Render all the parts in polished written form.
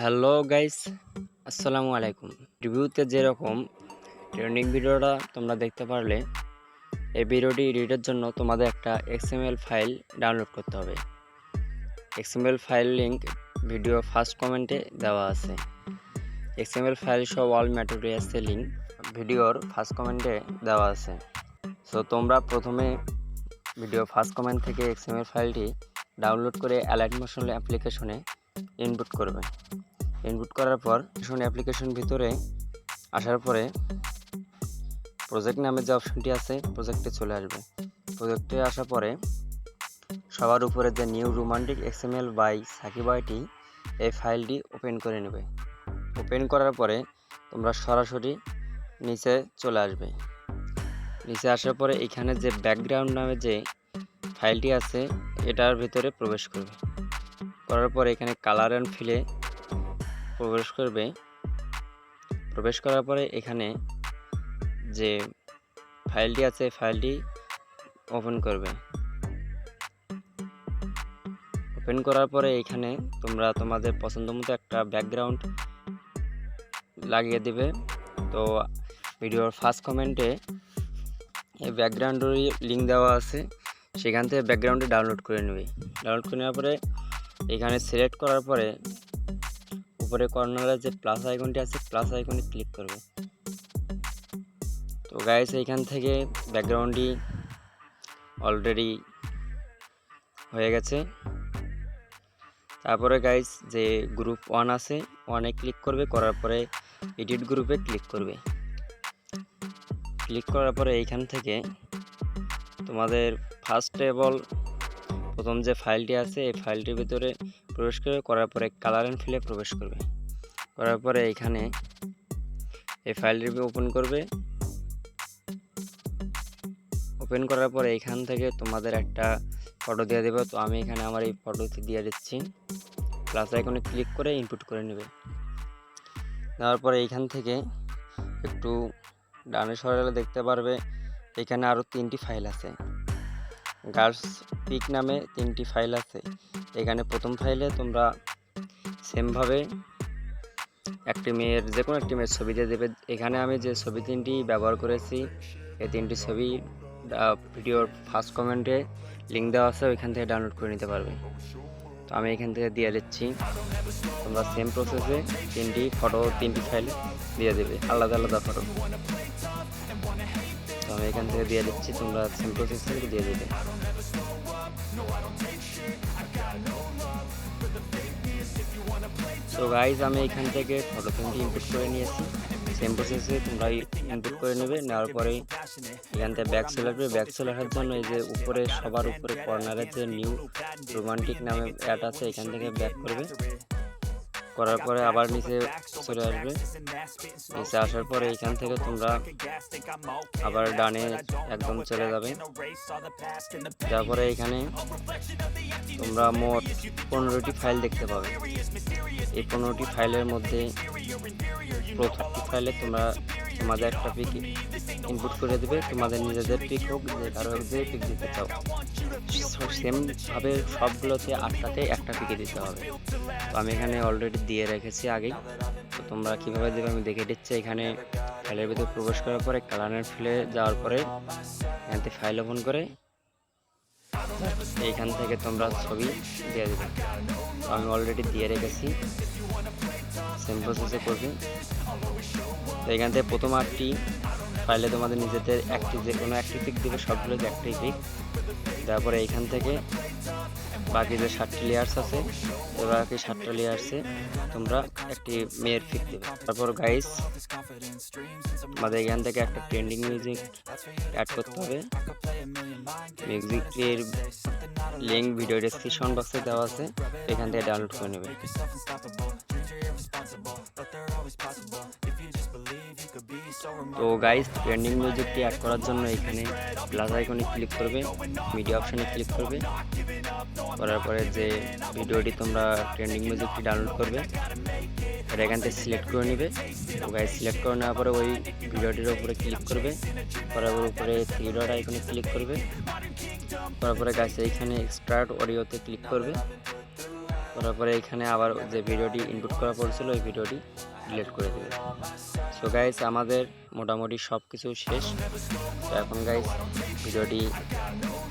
Hello guys, আসসালামু আলাইকুম। রিভিউতে যেরকম ট্রেন্ডিং ভিডিওটা তোমরা দেখতে পারলে, এই ভিডিওটি এডিটের জন্য তোমাদের একটা XML ফাইল ডাউনলোড করতে হবে। XML file link video first কমেন্টে দেওয়া আছে। XML ফাইল সহ অল ম্যাটেরিয়ালসের লিংক ভিডিওর ফার্স্ট কমেন্টে দেওয়া আছে। সো তোমরা প্রথমে ভিডিও ফার্স্ট কমেন্ট থেকে XML ফাইলটি ডাউনলোড করে অ্যালাইট মোশন অ্যাপ্লিকেশনে ইনপুট করবে। ইনপুট করার পর অ্যাপ্লিকেশন ভিতরে আসার পরে প্রজেক্ট নামে যে অপশনটি আছে প্রজেক্টে চলে আসবে। প্রজেক্টে আসার পরে সবার উপরে যে নিউ রোমান্টিক XML বাই সাকিবটি এই ফাইলটি ওপেন করে নেবে। ওপেন করার পরে তোমরা সরাসরি নিচে চলে আসবে। নিচে আসার পরে এখানে যে ব্যাকগ্রাউন্ড নামে যে ফাইলটি আছে এটার ভিতরে প্রবেশ করবে। করার পরে এখানে কালার অ্যান্ড ফিলে প্রবেশ করবে। প্রবেশ করার পরে এখানে যে ফাইলটি আছে ফাইলটি ওপেন করবে। ওপেন করার পরে এখানে তোমরা তোমাদের পছন্দ মতো একটা ব্যাকগ্রাউন্ড লাগিয়ে দিবে। তো ভিডিওর ফার্স্ট কমেন্টে এই ব্যাকগ্রাউন্ডের লিঙ্ক দেওয়া আছে, সেখান থেকে ব্যাকগ্রাউন্ডে ডাউনলোড করে নেবে। ডাউনলোড করে নেওয়ার পরে এখানে সিলেক্ট করার পরে উপরে কর্নারে যে প্লাস আইকনটি আছে প্লাস আইকনে ক্লিক করবে। তো গাইস এইখান থেকে ব্যাকগ্রাউন্ডটি অলরেডি হয়ে গেছে। তারপরে গাইস যে গ্রুপ 1 আছে 1-এ ক্লিক করবে। করার পরে এডিট গ্রুপে ক্লিক করবে। ক্লিক করার পরে এইখান থেকে তোমাদের ফার্স্টেবল প্রথম যে ফাইলটি আছে এই ফাইলটির ভিতরে প্রবেশ করবে। করার পরে কালার অ্যান্ড ফিলে প্রবেশ করবে। করার পরে এখানে এই ফাইলটি ওপেন করবে। ওপেন করার পরে এখান থেকে তোমাদের একটা ফটো দিয়ে দেবে। তো আমি এখানে আমার এই ফটোটি দিয়ে দিচ্ছি। প্লাস আইকনে ক্লিক করে ইনপুট করে নেবে। নেওয়ার পরে এইখান থেকে একটু ডানে সরালে দেখতে পারবে এখানে আরও 3টি ফাইল আছে। গার্লস পিক নামে 3টি ফাইল আছে। এখানে প্রথম ফাইলে তোমরা সেমভাবে একটি মেয়ের যে কোনো একটি মেয়ের ছবি দিয়ে দেবে। এখানে আমি যে ছবি 3টি ব্যবহার করেছি এই 3টি ছবি ভিডিওর ফার্স্ট কমেন্টে লিঙ্ক দেওয়া আছে, ওইখান থেকে ডাউনলোড করে নিতে পারবে। তো আমি এখান থেকে দিয়ে দিচ্ছি। তোমরা সেম প্রসেসে 3টি ফটো 3টি ফাইল দিয়ে দেবে, আলাদা আলাদা ফটো। তো আমি এখান থেকে দিয়ে দিচ্ছি, তোমরা সেম প্রসেসে দিয়ে দেবে। তো গাইজ আমি এখান থেকে ফটো 3টি ইনপুট করে নিয়েছি। সেম প্রসেসে তোমরা ইনপুট করে নেবে। নেওয়ার পরে এখান থেকে ব্যাক চলে আসবে। ব্যাক চলে আসার জন্য এই যে উপরে সবার উপরে কর্নারে যে নিউ রোমান্টিক নামে অ্যাড আছে এখান থেকে ব্যাক করবে। করার পরে আবার নিচে চলে আসবে। নিচে আসার পরে এখান থেকে তোমরা আবার ডানে একদম চলে যাবে। তারপরে এখানে তোমরা মোট 15টি ফাইল দেখতে পাবে। এই 15টি ফাইলের মধ্যে প্রত্যেকটি ফাইলে তোমরা তোমাদের একটা পিক ইনপুট করে দেবে। তোমাদের নিজেদের পিক হোক যে কারো যে পিক দিতে চাও সেমভাবে সবগুলোতে 8টাতে একটা পিকে দিতে হবে। তো আমি এখানে অলরেডি দিয়ে রেখেছি আগেই। তো তোমরা কীভাবে দেবে আমি দেখে দিচ্ছি। এখানে ফাইলের ভিতরে প্রবেশ করার পরে কালারের ফিলে যাওয়ার পরে এখান থেকে ফাইল ওপেন করে এইখান থেকে তোমরা ছবি দিয়ে দেবে। তো আমি অলরেডি দিয়ে রেখেছি, সেম প্রসেসে করবে। তো এখান থেকে প্রথম 8টি ফাইলে তোমাদের নিজেদের একটি যে কোনো একটি পিক দেবে, সবগুলোতে একটি পিক দেওয়ার পরে এইখান থেকে বাকি যে 7টি লেয়ার্স আছে বাকি 7টা লেয়ার্সে তোমরা একটি মেয়ের পিক দেবে। তারপর গাইস আমাদের এখান থেকে একটা ট্রেন্ডিং মিউজিক অ্যাড করতে হবে। মিউজিকের লিঙ্ক ভিডিও ডেসক্রিপশন বক্সে দেওয়া আছে, এখান থেকে ডাউনলোড করে নেবে। তো গাইস ট্রেন্ডিং মিউজিকটি অ্যাড করার জন্য এখানে প্লাস আইকনে ক্লিক করবে, মিডিয়া অপশনে ক্লিক করবে। করার পরে যে ভিডিওটি তোমরা ট্রেন্ডিং মিউজিকটি ডাউনলোড করবে এটা এখান থেকে সিলেক্ট করে নেবে। তো গাইস সিলেক্ট করে নেওয়ার পরে ওই ভিডিওটির উপরে ক্লিক করবে। করার পর উপরে 3 ডট আইকনে ক্লিক করবে। করার পরে গাইস এইখানে এক্সট্রাক্ট অডিওতে ক্লিক করবে। করার পরে এখানে আবার যে ভিডিওটি ইনপুট করা পড়ছিল ওই ভিডিওটি ডিলিট করে দেবে। সো গাইস আমাদের মোটামুটি সব কিছু শেষ। তো এখন গাইস ভিডিওটি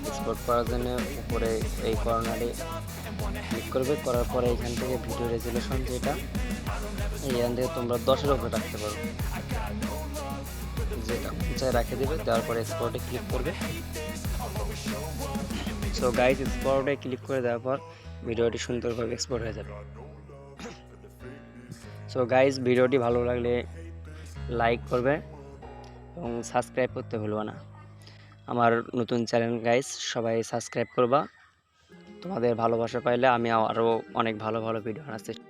এক্সপোর্ট করার জন্য উপরে এই কর্নারে ক্লিক করবে, করার পরে এখান থেকে ভিডিও রেজুলেশন যেটা এখান থেকে তোমরা 10-এর উপরে রাখতে পারো, যেটা উঁচায় রাখে দেবে। দেওয়ার পরে এক্সপোর্টে ক্লিক করবে। সো গাইস এক্সপোর্টে ক্লিক করে দেওয়ার পর ভিডিওটি সুন্দরভাবে এক্সপোর্ট হয়ে যাবে। সো গাইস ভিডিওটি ভালো লাগলে লাইক করবে এবং সাবস্ক্রাইব করতে ভুলবা না। আমার নতুন চ্যানেল গাইস সবাই সাবস্ক্রাইব করবা। তোমাদের ভালোবাসা পাইলে আমি আরও অনেক ভালো ভালো ভিডিও আনার চেষ্টা